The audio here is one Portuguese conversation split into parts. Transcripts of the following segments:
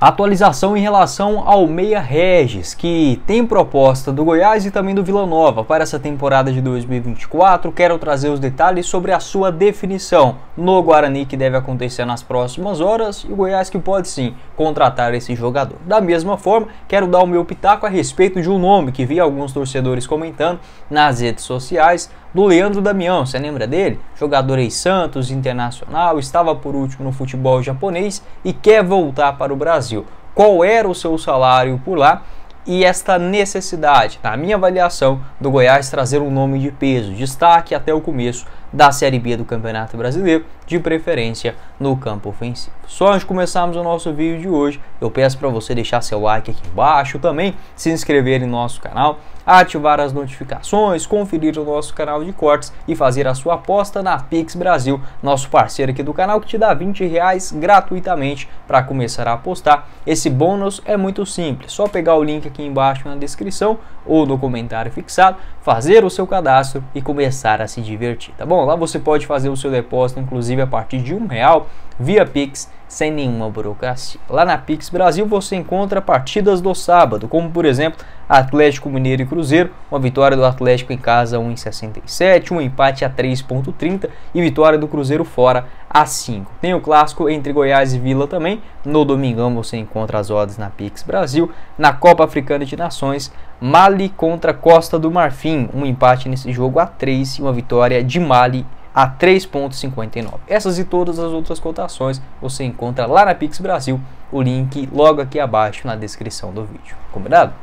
Atualização em relação ao Meia Regis, que tem proposta do Goiás e também do Vila Nova para essa temporada de 2024. Quero trazer os detalhes sobre a sua definição no Guarani, que deve acontecer nas próximas horas, e o Goiás que pode sim contratar esse jogador. Da mesma forma, quero dar o meu pitaco a respeito de um nome que vi alguns torcedores comentando nas redes sociais, do Leandro Damião. Você lembra dele? Jogador ex-Santos, internacional, estava por último no futebol japonês e quer voltar para o Brasil. Qual era o seu salário por lá? E esta necessidade, na minha avaliação, do Goiás trazer um nome de peso, destaque até o começo da Série B do Campeonato Brasileiro, de preferência no campo ofensivo. Só antes de começarmos o nosso vídeo de hoje, eu peço para você deixar seu like aqui embaixo, também se inscrever em nosso canal, ativar as notificações, conferir o nosso canal de cortes e fazer a sua aposta na Pix Brasil, nosso parceiro aqui do canal, que te dá R$20 gratuitamente para começar a apostar. Esse bônus é muito simples, só pegar o link aqui embaixo na descrição ou no comentário fixado, fazer o seu cadastro e começar a se divertir, tá bom? Lá você pode fazer o seu depósito, inclusive a partir de R$1 via Pix, sem nenhuma burocracia. Lá na Pix Brasil você encontra partidas do sábado, como por exemplo Atlético Mineiro e Cruzeiro, uma vitória do Atlético em casa 1,67, um empate a 3,30 e vitória do Cruzeiro fora a 5. Tem o clássico entre Goiás e Vila também. No domingão você encontra as odds na Pix Brasil. Na Copa Africana de Nações, Mali contra Costa do Marfim, um empate nesse jogo a 3 e uma vitória de Mali a 3,59. Essas e todas as outras cotações você encontra lá na Pix Brasil, o link logo aqui abaixo na descrição do vídeo. Combinado?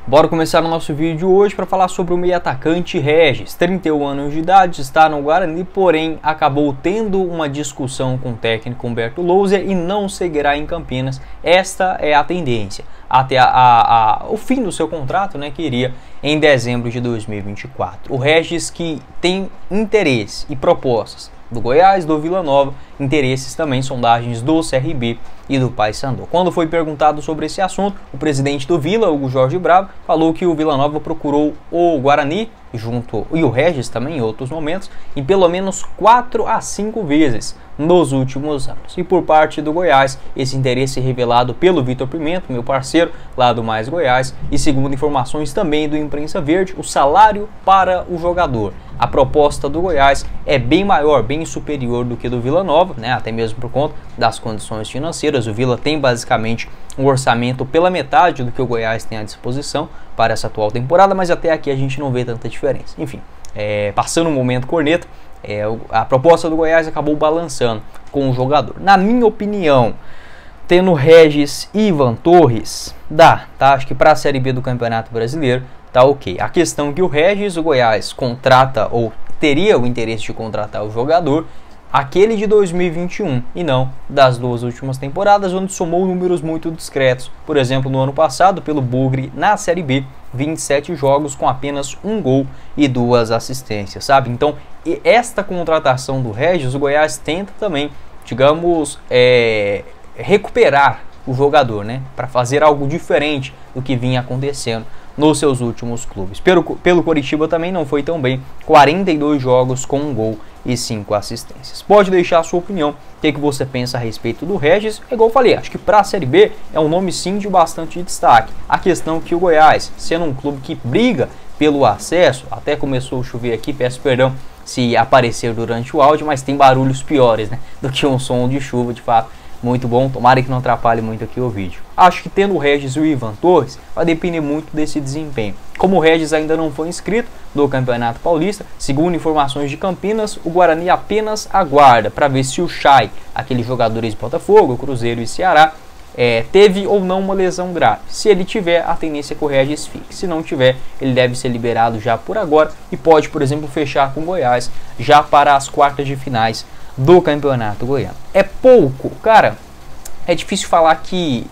Bora começar o nosso vídeo hoje para falar sobre o meio atacante Regis, 31 anos de idade, está no Guarani, porém acabou tendo uma discussão com o técnico Humberto Louser e não seguirá em Campinas. Esta é a tendência até o fim do seu contrato, né, que iria em dezembro de 2024. O Regis, que tem interesse e propostas do Goiás, do Vila Nova, interesses também, sondagens do CRB e do Paysandu. Quando foi perguntado sobre esse assunto, o presidente do Vila, Hugo Jorge Bravo, falou que o Vila Nova procurou o Guarani e o Regis também em outros momentos, em pelo menos 4 a 5 vezes nos últimos anos. E por parte do Goiás, esse interesse revelado pelo Vitor Pimenta, meu parceiro lá do Mais Goiás, e segundo informações também do Imprensa Verde, o salário para o jogador, a proposta do Goiás é bem maior, bem superior do que do Vila Nova, né? Até mesmo por conta das condições financeiras. O Vila tem basicamente um orçamento pela metade do que o Goiás tem à disposição para essa atual temporada, mas até aqui a gente não vê tanta diferença. Enfim, passando um momento corneta, a proposta do Goiás acabou balançando com o jogador. Na minha opinião, tendo Regis e Ivan Torres, dá, tá? Acho que para a Série B do Campeonato Brasileiro tá ok. A questão é que o Regis, o Goiás contrata ou teria o interesse de contratar o jogador, aquele de 2021 e não das duas últimas temporadas, onde somou números muito discretos. Por exemplo, no ano passado, pelo Bugre, na Série B, 27 jogos com apenas 1 gol e 2 assistências, sabe? Então, esta contratação do Regis, o Goiás tenta também, digamos, recuperar o jogador, né? Para fazer algo diferente do que vinha acontecendo nos seus últimos clubes. Pelo Coritiba também não foi tão bem, 42 jogos com 1 gol e 5 assistências. Pode deixar a sua opinião, o que você pensa a respeito do Regis. Igual eu falei, acho que para a Série B é um nome sim de bastante destaque. A questão é que o Goiás, sendo um clube que briga pelo acesso, até começou a chover aqui, peço perdão se aparecer durante o áudio, mas tem barulhos piores, né, do que um som de chuva, de fato. Muito bom, tomara que não atrapalhe muito aqui o vídeo. Acho que tendo o Regis e o Ivan Torres, vai depender muito desse desempenho. Como o Regis ainda não foi inscrito no Campeonato Paulista, segundo informações de Campinas, o Guarani apenas aguarda para ver se o Chay, aquele jogador de Botafogo, Cruzeiro e Ceará, teve ou não uma lesão grave. Se ele tiver, a tendência é que o Regis fique. Se não tiver, ele deve ser liberado já por agora e pode, por exemplo, fechar com o Goiás já para as quartas de finais do Campeonato Goiano. É pouco, cara, é difícil falar que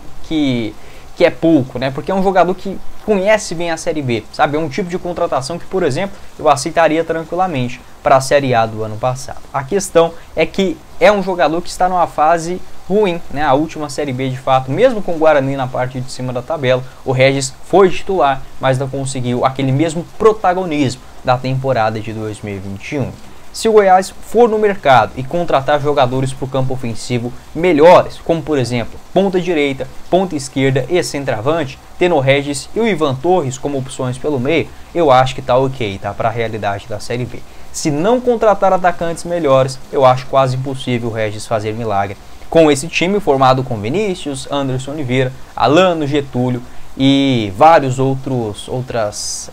é pouco, né? Porque é um jogador que conhece bem a Série B, sabe? É um tipo de contratação que, por exemplo, eu aceitaria tranquilamente para a Série A do ano passado. A questão é que é um jogador que está numa fase ruim, né? A última Série B, de fato, mesmo com o Guarani na parte de cima da tabela, o Regis foi titular, mas não conseguiu aquele mesmo protagonismo da temporada de 2021. Se o Goiás for no mercado e contratar jogadores para o campo ofensivo melhores, como por exemplo ponta direita, ponta esquerda e centroavante, tendo o Regis e o Ivan Torres como opções pelo meio, eu acho que tá ok, tá, para a realidade da Série B. Se não contratar atacantes melhores, eu acho quase impossível o Regis fazer milagre com esse time formado com Vinícius, Anderson Oliveira, Alano, Getúlio e vários outras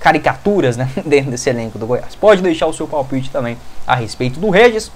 caricaturas, né, dentro desse elenco do Goiás. Pode deixar o seu palpite também a respeito do Regis,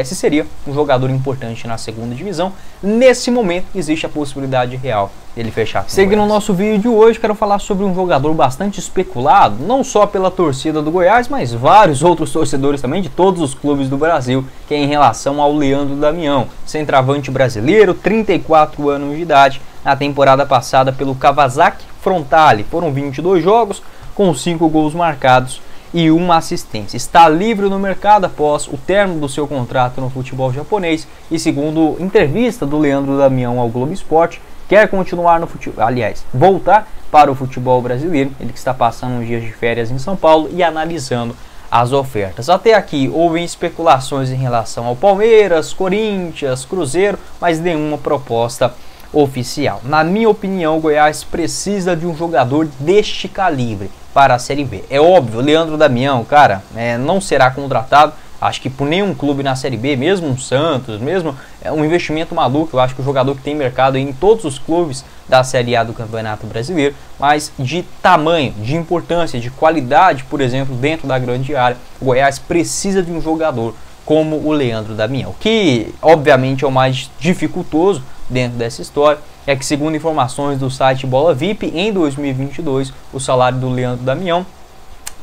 se seria um jogador importante na segunda divisão. Nesse momento existe a possibilidade real dele fechar. Seguindo o nosso vídeo de hoje, quero falar sobre um jogador bastante especulado, não só pela torcida do Goiás, mas vários outros torcedores também de todos os clubes do Brasil, que é em relação ao Leandro Damião, centroavante brasileiro, 34 anos de idade, na temporada passada pelo Kawasaki Frontale. Foram 22 jogos com 5 gols marcados e uma assistência. Está livre no mercado após o término do seu contrato no futebol japonês e, segundo entrevista do Leandro Damião ao Globo Esporte, quer continuar no futebol, aliás, voltar para o futebol brasileiro. Ele que está passando uns dias de férias em São Paulo e analisando as ofertas. Até aqui houve especulações em relação ao Palmeiras, Corinthians, Cruzeiro, mas nenhuma proposta oficial. Na minha opinião, o Goiás precisa de um jogador deste calibre para a Série B. É óbvio, Leandro Damião, cara, não será contratado, acho que por nenhum clube na Série B, mesmo um Santos, mesmo um investimento maluco. Eu acho que o jogador que tem mercado em todos os clubes da Série A do Campeonato Brasileiro, mas de tamanho, de importância, de qualidade, por exemplo, dentro da grande área, o Goiás precisa de um jogador como o Leandro Damião, que obviamente é o mais dificultoso dentro dessa história. É que, segundo informações do site Bola VIP, em 2022 o salário do Leandro Damião,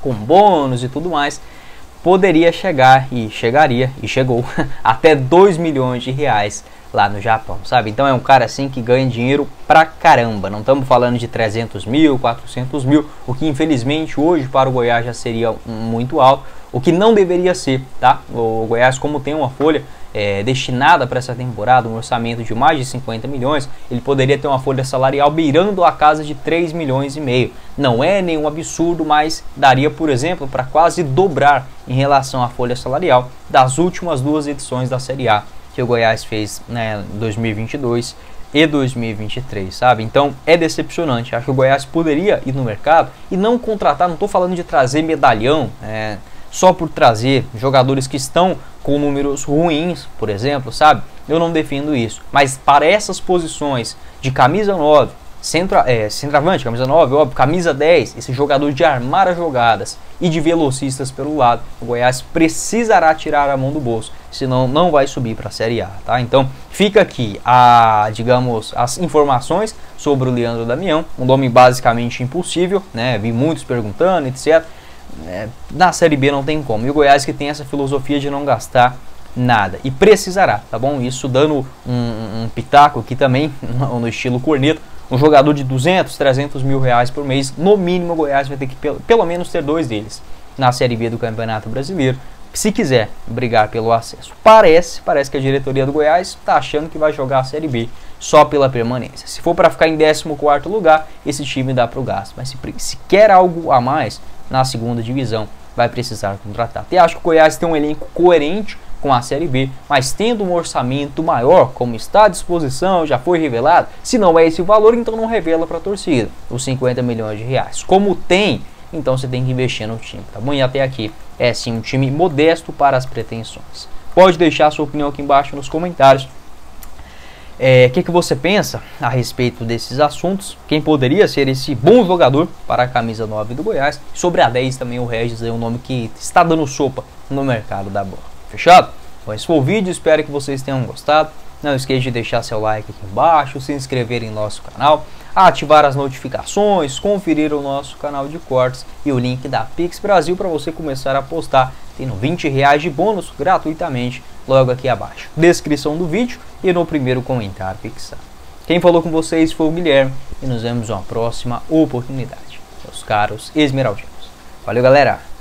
com bônus e tudo mais, poderia chegar e chegaria e chegou até 2 milhões de reais lá no Japão, sabe? Então é um cara assim que ganha dinheiro pra caramba. Não estamos falando de 300 mil, 400 mil, o que infelizmente hoje para o Goiás já seria muito alto, o que não deveria ser, tá? O Goiás, como tem uma folha destinada para essa temporada, um orçamento de mais de 50 milhões, ele poderia ter uma folha salarial beirando a casa de 3 milhões e meio. Não é nenhum absurdo, mas daria, por exemplo, para quase dobrar em relação à folha salarial das últimas 2 edições da Série A que o Goiás fez, né, 2022 e 2023, sabe? Então é decepcionante. Acho que o Goiás poderia ir no mercado e não contratar, não estou falando de trazer medalhão, só por trazer jogadores que estão com números ruins, por exemplo, sabe? Eu não defendo isso. Mas para essas posições de camisa 9, centroavante, camisa 9, óbvio, camisa 10, esse jogador de armar as jogadas e de velocistas pelo lado, o Goiás precisará tirar a mão do bolso, senão não vai subir para a Série A, tá? Então fica aqui as informações sobre o Leandro Damião, um nome basicamente impossível, né? Vi muitos perguntando, etc. Na Série B não tem como, e o Goiás que tem essa filosofia de não gastar nada, e precisará, tá bom? Isso dando um pitaco aqui também, no estilo corneta, um jogador de 200, 300 mil reais por mês, no mínimo o Goiás vai ter que pelo menos ter 2 deles na Série B do Campeonato Brasileiro, se quiser brigar pelo acesso. Parece que a diretoria do Goiás está achando que vai jogar a Série B só pela permanência. Se for para ficar em 14º lugar, esse time dá para o gasto, mas se quer algo a mais na segunda divisão, vai precisar contratar. Até acho que o Goiás tem um elenco coerente com a Série B, mas tendo um orçamento maior, como está à disposição, já foi revelado, se não é esse o valor, então não revela para a torcida os 50 milhões de reais. Como tem, então você tem que investir no time, tá bom? E até aqui é sim um time modesto para as pretensões. Pode deixar a sua opinião aqui embaixo nos comentários. O que você pensa a respeito desses assuntos? Quem poderia ser esse bom jogador para a camisa 9 do Goiás? Sobre a 10 também o Regis é um nome que está dando sopa no mercado da bola. Fechado? Bom, esse foi o vídeo, espero que vocês tenham gostado. Não esqueça de deixar seu like aqui embaixo, se inscrever em nosso canal, ativar as notificações, conferir o nosso canal de cortes e o link da Pix Brasil para você começar a apostar, tendo 20 reais de bônus gratuitamente logo aqui abaixo. Descrição do vídeo e no primeiro comentário fixado. Quem falou com vocês foi o Guilherme e nos vemos em uma próxima oportunidade, meus caros esmeraldinos. Valeu, galera!